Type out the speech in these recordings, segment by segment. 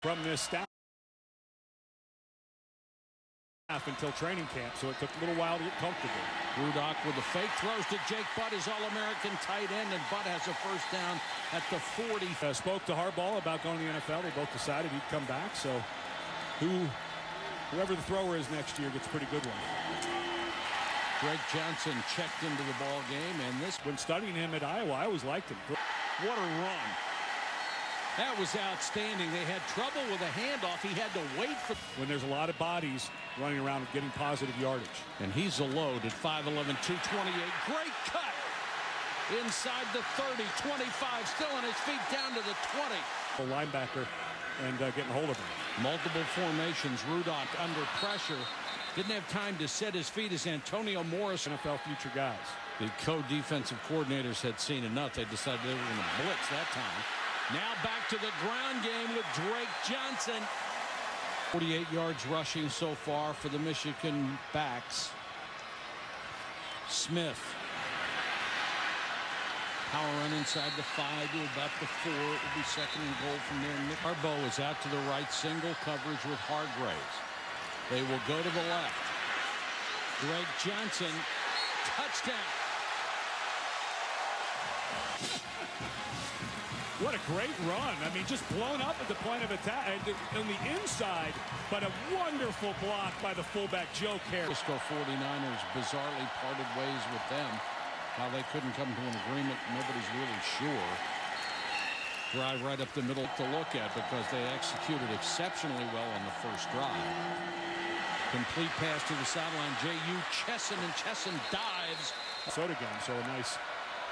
from this staff until training camp, so it took a little while to get comfortable. Rudock with the fake, throws to Jake Butt, his All-American tight end, and Butt has a first down at the 40. Spoke to Harbaugh about going to the NFL. They both decided he'd come back, so whoever the thrower is next year gets a pretty good one. Greg Johnson checked into the ball game, and this, when studying him at Iowa, I always liked him. What a run. That was outstanding. They had trouble with a handoff. He had to wait for when there's a lot of bodies running around and getting positive yardage. And he's a load at 5'11", 228. Great cut. Inside the 30, 25, still on his feet down to the 20. A linebacker and getting hold of him. Multiple formations. Rudock under pressure. Didn't have time to set his feet as Antonio Morris. NFL future guys. The co-defensive coordinators had seen enough. They decided they were going to blitz that time. Now back to the ground game with Drake Johnson. 48 yards rushing so far for the Michigan backs. Smith. Power run inside the 5 to about the 4. It will be second and goal from there. Nick Harbaugh is out to the right. Single coverage with Hargraves. They will go to the left. Drake Johnson. Touchdown. What a great run. I mean, just blown up at the point of attack on the inside, but a wonderful block by the fullback, Joe Carey. Frisco 49ers bizarrely parted ways with them. How they couldn't come to an agreement, nobody's really sure. Drive right up the middle to look at because they executed exceptionally well on the first drive. Complete pass to the sideline. J.U. Chesson, and Chesson dives. Soda game, so a nice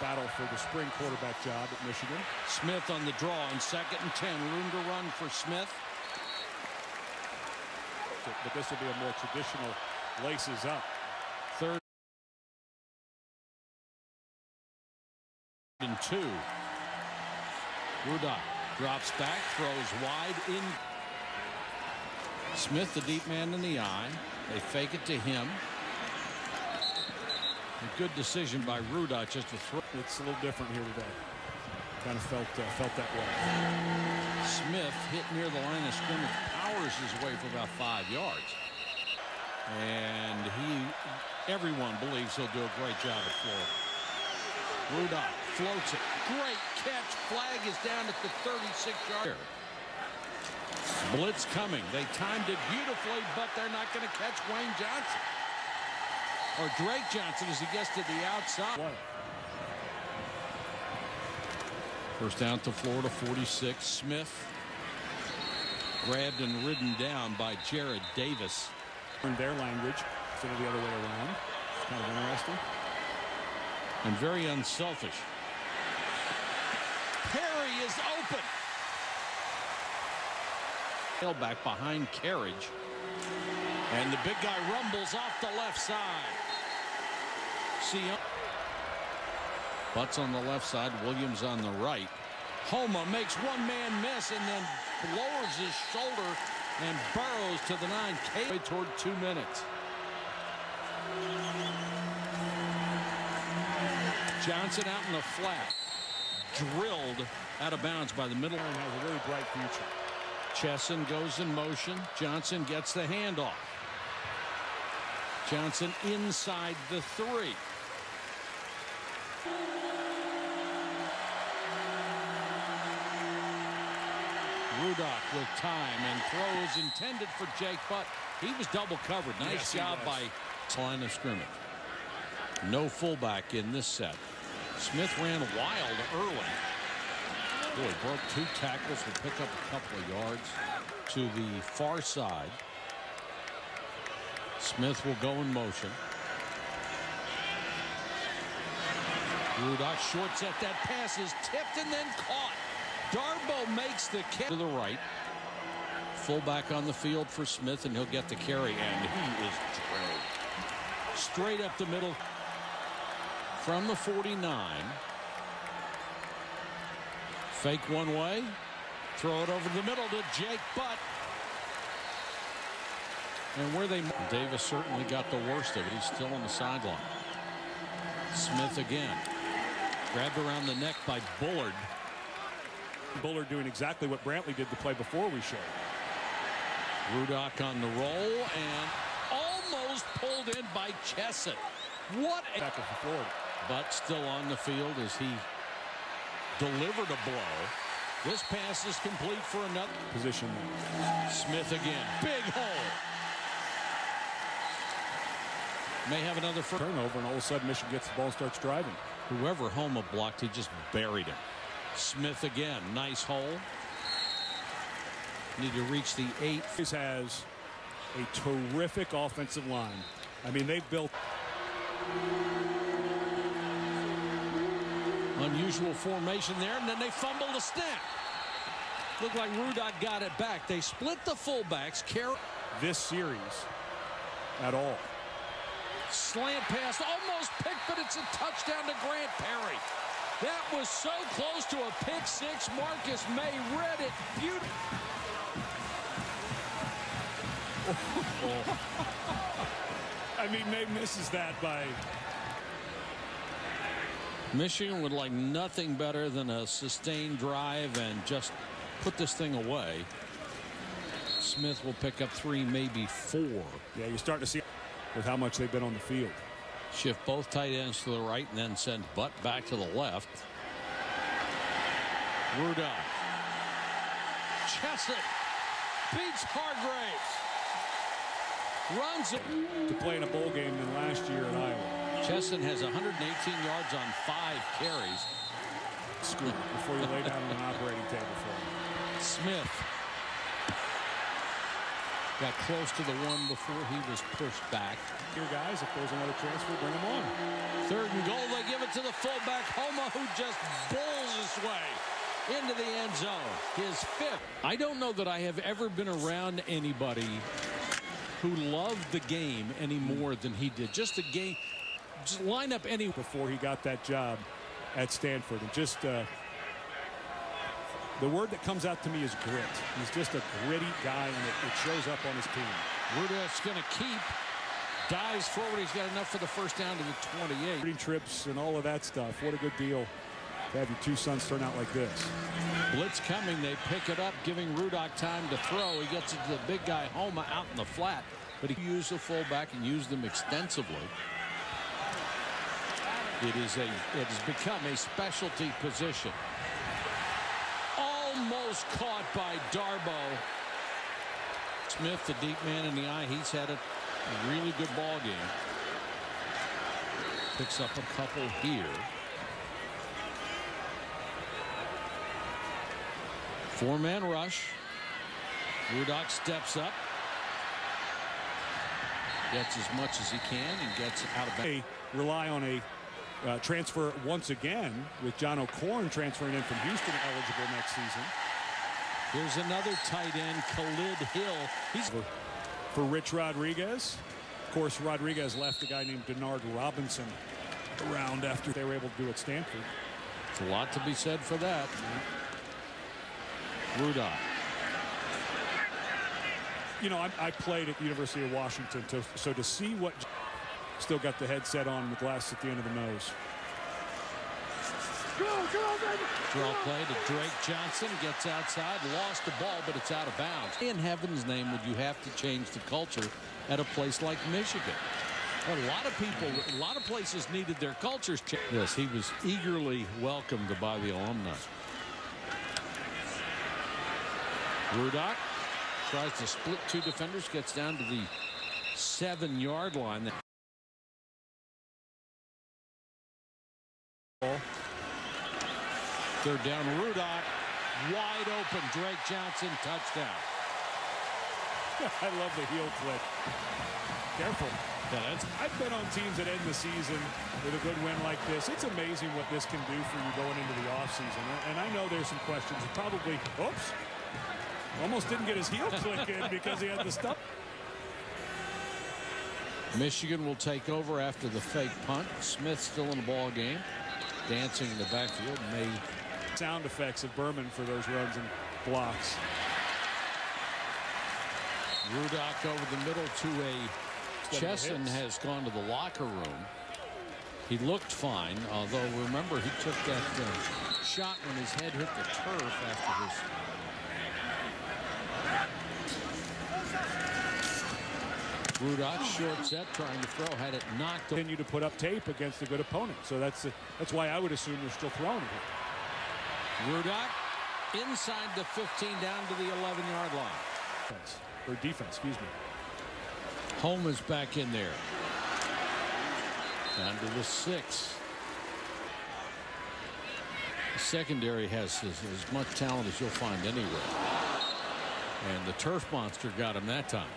battle for the spring quarterback job at Michigan. Smith on the draw on 2nd and 10. Room to run for Smith. But this will be a more traditional laces up. 3rd and 2. Rudock drops back, throws wide in. Smith, the deep man in the eye. They fake it to him. A good decision by Rudock just to throw. It's a little different here today. Kind of felt that way. Smith hit near the line of scrimmage, powers his way for about 5 yards. And everyone believes he'll do a great job at Florida. Rudock floats it. Great catch. Flag is down at the 36-yard. Blitz coming. They timed it beautifully, but they're not going to catch Wayne Johnson. Or Drake Johnson as he gets to the outside. What? First down to Florida, 46. Smith grabbed and ridden down by Jared Davis. In their language instead of the other way around. It's kind of interesting. And very unselfish. Perry is open. Tailback behind Carriage. And the big guy rumbles off the left side. Butts on the left side, Williams on the right. Homa makes one man miss and then lowers his shoulder and burrows to the 9K toward 2 minutes. Johnson out in the flat. Drilled out of bounds by the middle. And has a really bright future. Chesson goes in motion. Johnson gets the handoff. Johnson inside the 3. Rudock with time and throws intended for Jake Butt. He was double covered. Nice job by line of scrimmage. No fullback in this set. Smith ran wild early. Boy, broke 2 tackles, will pick up a couple of yards to the far side. Smith will go in motion. Rudock short set. That pass is tipped and then caught. Darboh makes the catch to the right. Fullback on the field for Smith, and he'll get the carry, and he is drilled. Straight up the middle from the 49. Fake one way. Throw it over the middle to Jake Butt. And where Davis certainly got the worst of it. He's still on the sideline. Smith again. Grabbed around the neck by Bullard. Bullard doing exactly what Brantley did the play before we showed. Rudock on the roll and almost pulled in by Chesson. What a Back for Florida. But still on the field as he delivered a blow. This pass is complete for another Position. Smith again. Big hole. May have another Turnover, and all of a sudden Michigan gets the ball and starts driving. Whoever Homa blocked, he just buried him. Smith again. Nice hole. Need to reach the 8. He has a terrific offensive line. I mean, they've built unusual formation there, and then they fumble the snap. Looked like Rudock got it back. They split the fullbacks. this series at all. Slant pass, almost picked, but it's a touchdown to Grant Perry. That was so close to a pick six. Marcus May read it beautifully. I mean, May misses that by... Michigan would like nothing better than a sustained drive and just put this thing away. Smith will pick up 3, maybe 4. Yeah, you're starting to see with how much they've been on the field. Shift both tight ends to the right and then send Butt back to the left. Rudock. Chesson beats Hargraves. Runs it. To play in a bowl game than last year at Iowa. Chesson has 118 yards on 5 carries. Scoop before you lay down on an operating table for him. Smith got close to the 1 before he was pushed back. Here, guys, if there's another transfer, bring him on. 3rd and goal. They give it to the fullback, Homa, who just bowls his way into the end zone. His 5th. I don't know that I have ever been around anybody who loved the game any more than he did. Just the game. Just line up any before he got that job at Stanford. And just the word that comes out to me is grit. He's just a gritty guy, and it shows up on his team. Rudock's going to keep. Dives forward. He's got enough for the first down to the 28. Trips and all of that stuff. What a good deal to have your 2 sons turn out like this. Blitz coming. They pick it up, giving Rudock time to throw. He gets it to the big guy, Homa, out in the flat. But he used the fullback and used them extensively. It has become a specialty position. Almost caught by Darbo. Smith, the deep man in the eye, he's had a really good ball game. Picks up a couple here. 4-man rush. Rudock steps up. Gets as much as he can and gets out of bounds. Rely on a transfer once again with John O'Korn transferring in from Houston, eligible next season. Here's another tight end, Khalid Hill. He's for Rich Rodriguez. Of course, Rodriguez left a guy named Denard Robinson around after they were able to do at Stanford. It's a lot to be said for that. Rudock. You know, I played at the University of Washington, so to see what still got the headset on, the glass at the end of the nose. Draw play to Drake Johnson, gets outside, lost the ball, but it's out of bounds. In heaven's name would you have to change the culture at a place like Michigan? A lot of people, a lot of places needed their cultures changed. Yes, he was eagerly welcomed by the alumni. Rudock tries to split 2 defenders, gets down to the 7-yard line. Third down, Rudock, wide open. Drake Johnson, touchdown. I love the heel flick. Careful. Yeah, I've been on teams that end the season with a good win like this. It's amazing what this can do for you going into the offseason. And I know there's some questions. Probably, oops, almost didn't get his heel flick in because he had the stuff. Michigan will take over after the fake punt. Smith still in the ball game. Dancing in the backfield. May sound effects of Berman for those runs and blocks. Rudock over the middle to a Chesson has gone to the locker room. He looked fine, although remember he took that shot when his head hit the turf after his. Rudock, short set, trying to throw, had it knocked. Continue to put up tape against a good opponent. So that's why I would assume they're still throwing it. Rudock inside the 15 down to the 11-yard line. Defense, excuse me. Home is back in there. Down to the 6. The secondary has as much talent as you'll find anywhere. And the turf monster got him that time.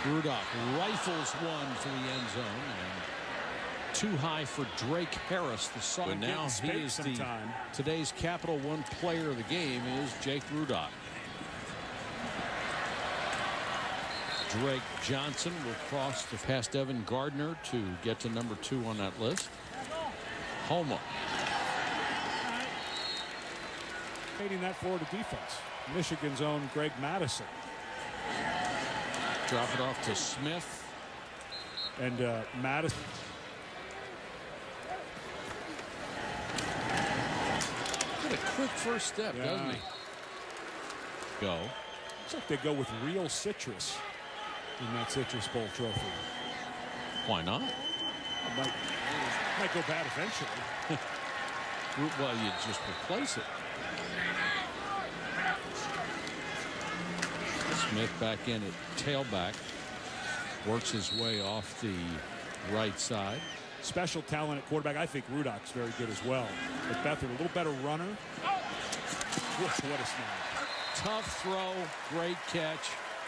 Rudock rifles one for the end zone, and too high for Drake Harris, the song. But now he is today's Capital One player of the game is Jake Rudock. Drake Johnson will cross past Evan Gardner to get to number 2 on that list. Homa. Making that Florida defense. Michigan's own Greg Madison. Drop it off to Smith. And Madison. What a quick first step, doesn't he? Go. Looks like they go with real citrus in that Citrus Bowl trophy. Why not? It might go bad eventually. Well, you just replace it. Smith back in at tailback. Works his way off the right side. Special talent at quarterback. I think Rudock's very good as well. But Beathard, a little better runner. What a snap. Tough throw. Great catch.